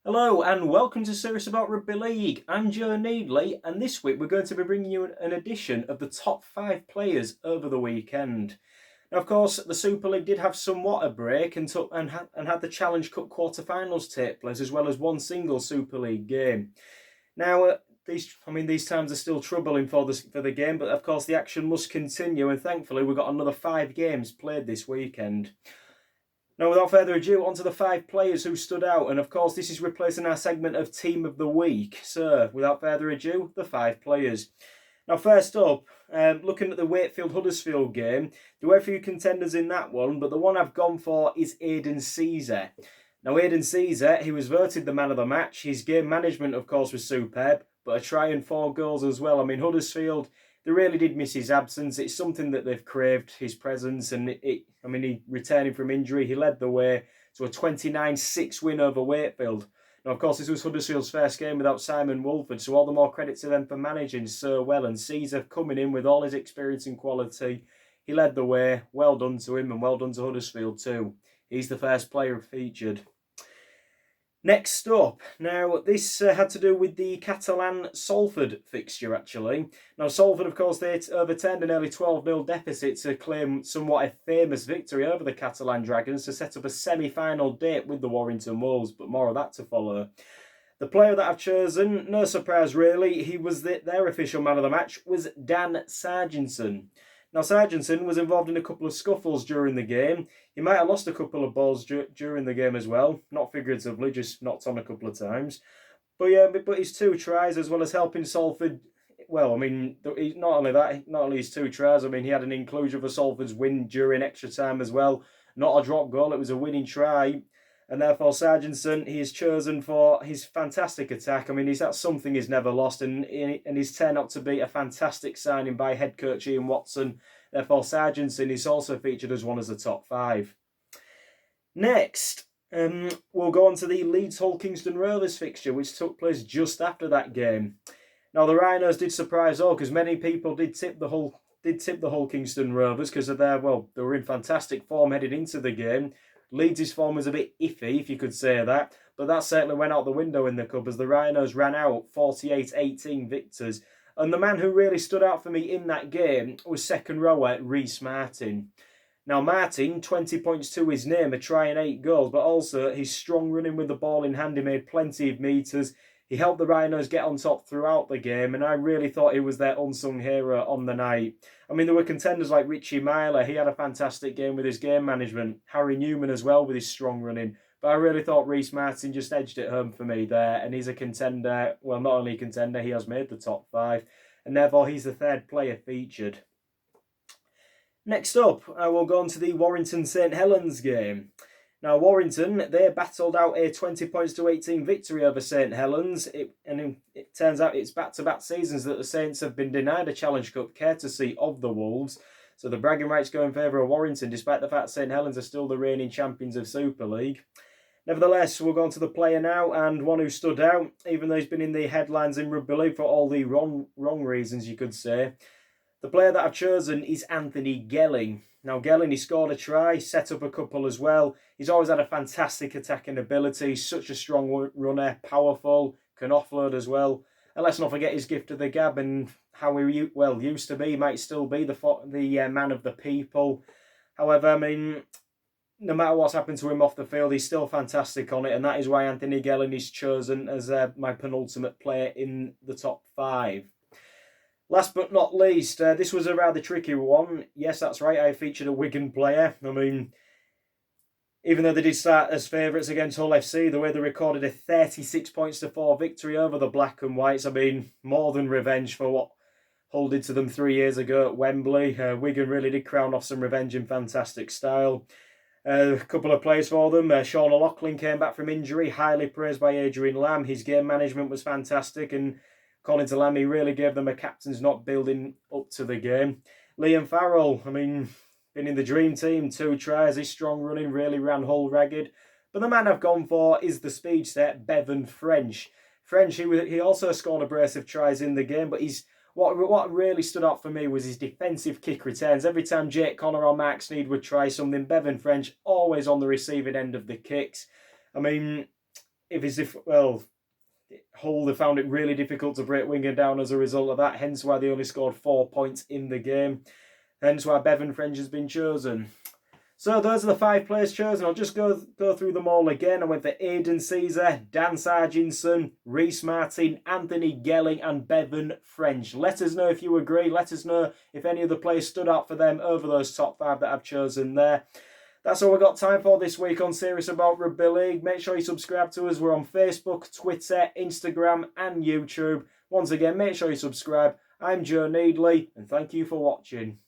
Hello and welcome to Serious About Rugby League. I'm Joe Needley, and this week we're going to be bringing you an edition of the top 5 players over the weekend. Now, of course, the Super League did have somewhat a break and had the Challenge Cup quarter-finals take place, as well as one single Super League game. Now, these times are still troubling for the game, but of course the action must continue, and thankfully we've got another 5 games played this weekend. Now, without further ado, on to the 5 players who stood out. And of course, this is replacing our segment of Team of the Week. So, without further ado, the 5 players. Now, first up, looking at the Wakefield-Huddersfield game, there were a few contenders in that one, but the one I've gone for is Aiden Caesar. Now, Aiden Caesar, he was voted the man of the match. His game management, of course, was superb, but a try and 4 goals as well. I mean, Huddersfield, they really did miss his absence. It's something that they've craved, his presence, and he returning from injury, he led the way to a 29-6 win over Wakefield. Now, of course, this was Huddersfield's first game without Simon Woolford, so all the more credit to them for managing so well. And Caesar coming in with all his experience and quality, he led the way. Well done to him, and well done to Huddersfield too. He's the first player featured. Next up, now this had to do with the Catalan-Salford fixture actually. Now Salford, of course, they overturned an early 12-0 deficit to claim somewhat a famous victory over the Catalan Dragons to set up a semi-final date with the Warrington Wolves, but more of that to follow. The player that I've chosen, no surprise really, he was their official man of the match, was Dan Sargenson. Now, Sargenson was involved in a couple of scuffles during the game. He might have lost a couple of balls during the game as well. Not figuratively, just knocked on a couple of times. But yeah, but his 2 tries, as well as helping Salford, well, I mean, not only his 2 tries, I mean, he had an inclusion for Salford's win during extra time as well. Not a drop goal, it was a winning try. And therefore, Sargenson, he is chosen for his fantastic attack. I mean, that's something he's never lost, and he's turned out to be a fantastic signing by head coach Ian Watson. Therefore, Sargenson is also featured as one of the top 5. Next, we'll go on to the Leeds-Hull Kingston Rovers fixture, which took place just after that game. Now, the Rhinos did surprise all, because many people did tip the Hull Kingston Rovers because of they were in fantastic form heading into the game. Leeds' form was a bit iffy, if you could say that, but that certainly went out the window in the cup as the Rhinos ran out 48-18 victors. And the man who really stood out for me in that game was second rower Rhys Martin. Now, Martin, 20 points to his name, a try and 8 goals, but also his strong running with the ball in hand. He made plenty of metres. He helped the Rhinos get on top throughout the game, and I really thought he was their unsung hero on the night. I mean, there were contenders like Richie Myler. He had a fantastic game with his game management. Harry Newman as well with his strong running. But I really thought Rhys Martin just edged it home for me there, and he's a contender. Well, not only a contender, he has made the top 5, and therefore he's the 3rd player featured. Next up, I will go on to the Warrington-St Helens game. Now, Warrington, they battled out a 20 points to 18 victory over St Helens. It turns out it's back-to-back seasons that the Saints have been denied a Challenge Cup courtesy of the Wolves. So the bragging rights go in favour of Warrington, despite the fact St Helens are still the reigning champions of Super League. Nevertheless, we'll go on to the player now, and one who stood out, even though he's been in the headlines in Rugby League for all the wrong reasons, you could say. The player that I've chosen is Anthony Gelling. Now, Gelling, he scored a try, set up a couple as well. He's always had a fantastic attacking ability, such a strong runner, powerful, can offload as well. And let's not forget his gift of the gab and how he used to be, might still be the man of the people. However, I mean, no matter what's happened to him off the field, he's still fantastic on it, and that is why Anthony Gelling is chosen as my penultimate player in the top 5. Last but not least, this was a rather tricky one. Yes, that's right, I featured a Wigan player. I mean, even though they did start as favourites against Hull FC, the way they recorded a 36 points to 4 victory over the Black and Whites, I mean, more than revenge for what Hull did to them 3 years ago at Wembley. Wigan really did crown off some revenge in fantastic style. A couple of players for them. Sean O'Loughlin came back from injury, highly praised by Adrian Lamb. His game management was fantastic, and according to Lamb, he really gave them a captain's not building up to the game. Liam Farrell, I mean, been in the dream team, 2 tries, his strong running really ran Hull ragged. But the man I've gone for is the speedster, Bevan French. French, he also scored a brace of tries in the game, but what really stood out for me was his defensive kick returns. Every time Jake Connor or Mark Sneed would try something, Bevan French always on the receiving end of the kicks. I mean, Hull, they found it really difficult to break Wigan down as a result of that, hence why they only scored 4 points in the game. Hence why Bevan French has been chosen. So those are the 5 players chosen. I'll just go through them all again. I went for Aiden Caesar, Dan Sargenson, Reece Martin, Anthony Gelling and Bevan French. Let us know if you agree. Let us know if any of the players stood out for them over those top 5 that I've chosen there. That's all we've got time for this week on Serious About Rugby League. Make sure you subscribe to us. We're on Facebook, Twitter, Instagram and YouTube. Once again, make sure you subscribe. I'm Joe Needley and thank you for watching.